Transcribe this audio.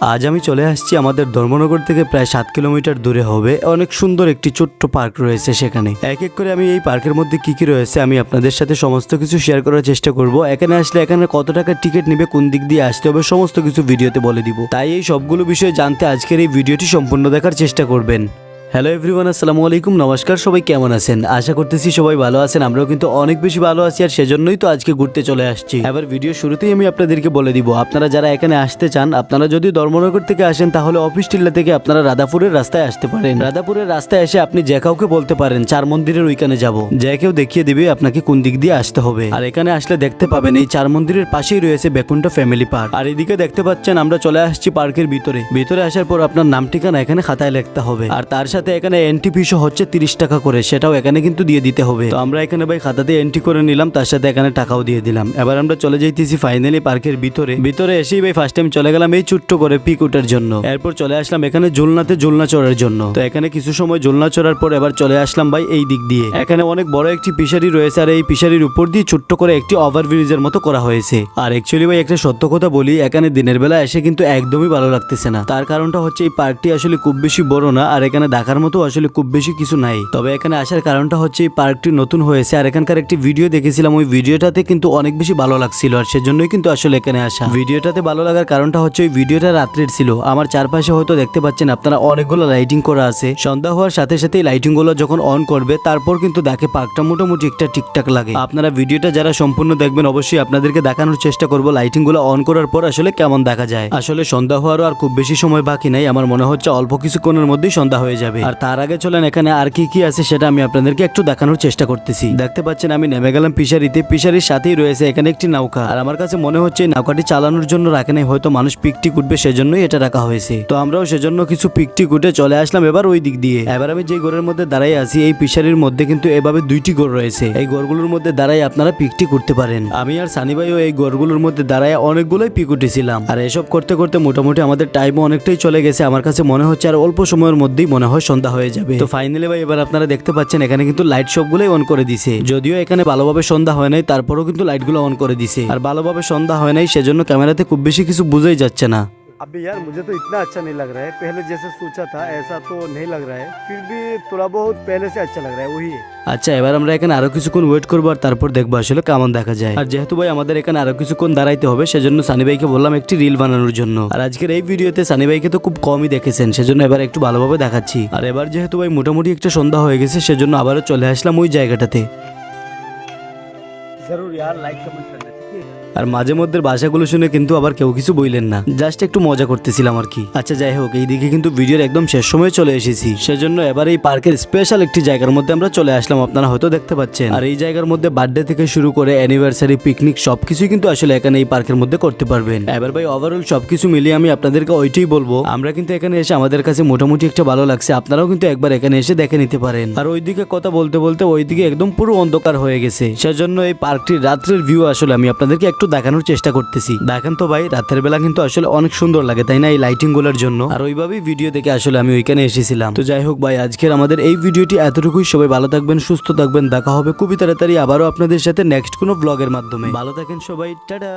আজ আমি চলে আসছি আমাদের ধর্মনগর থেকে প্রায় 7 কিলোমিটার দূরে হবে অনেক সুন্দর একটি ছোট্ট পার্ক রয়েছে সেখানে। এক এক করে আমি এই পার্কের মধ্যে কি কি রয়েছে আমি আপনাদের সাথে সমস্ত কিছু শেয়ার করার চেষ্টা করব। এখানে আসলে এখানে কত টাকার টিকিট নেবে, কোন দিক দিয়ে আসতে হবে, সমস্ত কিছু ভিডিওতে বলে দিব। তাই এই সবগুলো বিষয়ে জানতে আজকের এই ভিডিওটি সম্পূর্ণ দেখার চেষ্টা করবেন। হ্যালো এভরিওয়ান, আসসালামু আলাইকুম, নমস্কার। সবাই কেমন আছেন? আশা করতেছি সবাই ভালো আছেন। আমরাও কিন্তু অনেক বেশি ভালো আছি, আর সেজন্যই তো আজকে ঘুরতে চলে আসছি। এবার ভিডিও শুরুতেই আমি আপনাদেরকে বলে দিব, আপনারা যারা এখানে আসতে চান, আপনারা যদি ধর্মনগর থেকে আসেন তাহলে অফিস টিল্লা থেকে আপনারা রাধাপুরের রাস্তায় আসতে পারেন। রাধাপুরের রাস্তায় এসে আপনি যে কাউকে বলতে পারেন চার মন্দিরের ওইখানে যাব, যে কেউ দেখিয়ে দিবে আপনাকে কোন দিক দিয়ে আসতে হবে। আর এখানে আসলে দেখতে পাবেন এই চার মন্দিরের পাশেই রয়েছে বেকুণ্ঠ ফ্যামিলি পার্ক। আর এদিকে দেখতে পাচ্ছেন আমরা চলে আসছি পার্কের ভিতরে আসার পর আপনার নাম ঠিকানা এখানে খাতায় লিখতে হবে, আর তার সাথে এখানে এন্ট্রি ফিস হচ্ছে 30 টাকা করে, সেটাও এখানে কিন্তু দিয়ে দিতে হবে। তো আমরা এখানে ভাই খাতাতে এন্ট্রি করে নিলাম, তার সাথে এখানে টাকাও দিয়ে দিলাম। এবার আমরা চলে যাইতেছি ফাইনালি পার্কের ভিতরে এসেই ভাই ফার্স্ট টাইম চলে গেলাম এই ছোট্ট করে পিক উঠার জন্য। এরপর চলে আসলাম এখানে ঝুলনা চড়ার জন্য। তো এখানে কিছু সময় ঝুলনা চড়ার পর এবার চলে আসলাম ভাই এই দিক দিয়ে। এখানে অনেক বড় একটি ফিশারি রয়েছে, আর এই ফিশারির উপর দিয়ে ছোট্ট করে একটি ওভারব্রিজের মতো করা হয়েছে। আর অ্যাকচুয়ালি ভাই একটা সত্য কথা বলি, এখানে দিনের বেলা এসে কিন্তু একদমই ভালো লাগতেছে না। তার কারণটা হচ্ছে এই পার্কটি আসলে খুব বেশি বড় না, আর এখানে দেখার মতো আসলে খুব বেশি কিছু নাই। তবে এখানে আসার কারণটা হচ্ছে এই পার্কটি নতুন হয়েছে, আর এখানকার একটি ভিডিও দেখেছিলাম, ওই ভিডিওটাতে কিন্তু অনেক বেশি ভালো লাগছিল, আর সেজন্যই কিন্তু আসলে এখানে আসা। ভিডিওটাতে ভালো লাগার কারণটা হচ্ছে ওই ভিডিওটা রাত্রের ছিল। আমার চারপাশে হয়তো দেখতে পাচ্ছেন আপনারা অনেকগুলো লাইটিং করা আছে। সন্ধ্যা হওয়ার সাথে সাথে এই লাইটিং গুলো যখন অন করবে তারপর কিন্তু দেখে পার্কটা মোটামুটি একটা ঠিকঠাক লাগে। আপনারা ভিডিওটা যারা সম্পূর্ণ দেখবেন অবশ্যই আপনাদেরকে দেখানোর চেষ্টা করবো লাইটিং গুলো অন করার পর আসলে কেমন দেখা যায়। আসলে সন্ধ্যা হওয়ারও আর খুব বেশি সময় বাকি নাই, আমার মনে হচ্ছে অল্প কিছুক্ষণের মধ্যেই সন্ধ্যা হয়ে যাবে। আর তার আগে চলেন এখানে আর কি কি আছে সেটা আমি আপনাদেরকে একটু দেখানোর চেষ্টা করতেছি। দেখতে পাচ্ছেন আমি নেমে গেলাম ফিশারির সাথেই রয়েছে এখানে একটি নৌকা, আর আমার কাছে মনে হচ্ছে এই নৌকাটি চালানোর জন্য রাখে নাই, হয়তো মানুষ পিকটিক উঠবে সেজন্যই এটা রাখা হয়েছে। তো আমরাও সেজন্য কিছু পিকটিক উঠে চলে আসলাম এবার ওই দিক দিয়ে। এবার আমি যে ঘরের মধ্যে দাঁড়াই আছি এই ফিশারির মধ্যে কিন্তু এভাবে দুইটি ঘর রয়েছে। এই ঘরগুলোর মধ্যে দাঁড়াই আপনারা পিকটিক উঠতে পারেন। আমি আর সানি ভাইও এই ঘরগুলোর মধ্যে দাঁড়ায় অনেকগুলোই পিক উঠেছিলাম, আর এসব করতে করতে মোটামুটি আমাদের টাইমও অনেকটাই চলে গেছে। আমার কাছে মনে হচ্ছে আর অল্প সময়ের মধ্যেই মনে হয় সন্ধ্যা হয়ে যাবে। তো ফাইনালি ভাই এবার আপনারা দেখতে পাচ্ছেন এখানে কিন্তু লাইট সবগুলোই অন করে দিছে। যদিও এখানে ভালোভাবে সন্ধ্যা হয় নাই, তারপরেও কিন্তু লাইটগুলো অন করে দিছে। আর ভালোভাবে সন্ধ্যা হয় নাই সেজন্য ক্যামেরাতে খুব বেশি কিছু বোঝাই যাচ্ছে না। अभी यार मुझे तो इतना अच्छा नहीं लग रहा है, पहले जैसे सोचा था ऐसा तो नहीं लग रहा है, फिर भी थोड़ा बहुत पहले से अच्छा लग रहा है, वही है। আচ্ছা এবার আমরা এখানে আরো কিছুক্ষণ ওয়েট করবো, আর তারপর দেখবো আসলে কেমন দেখা যায়। আর যেহেতু ভাই আমাদের এখানে আরো কিছুক্ষণ দাঁড়াইতে হবে সেজন্য সানি ভাইকে বললাম একটি রিল বানানোর জন্য। আর আজকের এই ভিডিওতে সানি ভাইকে তো খুব কমই দেখেছেন, সেজন্য এবার একটু ভালোভাবে দেখাচ্ছি। আর এবার যেহেতু ভাই মোটামুটি একটা সন্ধ্যা হয়ে গেছে সেজন্য আবারও চলে আসলাম ওই জায়গাটাতে। जरूर यार लाइक कमेंट करना, ठीक है। আর মাঝে মধ্যে ভাষাগুলো শুনে কিন্তু আবার কেউ কিছু বললেন না, জাস্ট একটু মজা করতেছিলাম আর কি। আচ্ছা যাই হোক, এইদিকে কিন্তু ভিডিওর একদম শেষ সময় চলে এসেছি, সেজন্য এবার এই পার্কের স্পেশাল একটি জায়গার মধ্যে আমরা চলে আসলাম, আপনারা হয়তো দেখতে পাচ্ছেন। আর এই জায়গার মধ্যে বার্থডে থেকে শুরু করে অ্যানিভার্সারি, পিকনিক সবকিছুই কিন্তু আসলে এখানে এই পার্কের মধ্যে করতে পারবেন। এবার ভাই ওভারঅল সবকিছু মিলিয়ে আমি আপনাদেরকে ওইটাই বলবো, আমরা কিন্তু এখানে এসে আমাদের কাছে মোটামুটি একটা ভালো লাগছে। আপনারাও কিন্তু একবার এখানে এসে দেখে নিতে পারেন। আর ওইদিকে কথা বলতে বলতে ওইদিকে একদম পুরো অন্ধকার হয়ে গেছে, সেজন্য এই পার্কটির রাত্রের ভিউ আসলে আমি আপনাদেরকে একটু দেখানোর চেষ্টা করতেছি। দেখেন তো ভাই রাতের বেলা কিন্তু আসলে অনেক সুন্দর লাগে, তাই না, এই লাইটিং গুলোর জন্য। আর ওইভাবেই ভিডিও দেখে আসলে আমি ওইখানে এসেছিলাম। তো যাই হোক ভাই, আজকের আমাদের এই ভিডিওটি এতটুকুই। সবাই ভালো থাকবেন, সুস্থ থাকবেন, দেখা হবে খুবই তাড়াতাড়ি আবারও আপনাদের সাথে নেক্সট কোনো ব্লগের মাধ্যমে। ভালো থাকেন সবাই, টাটা।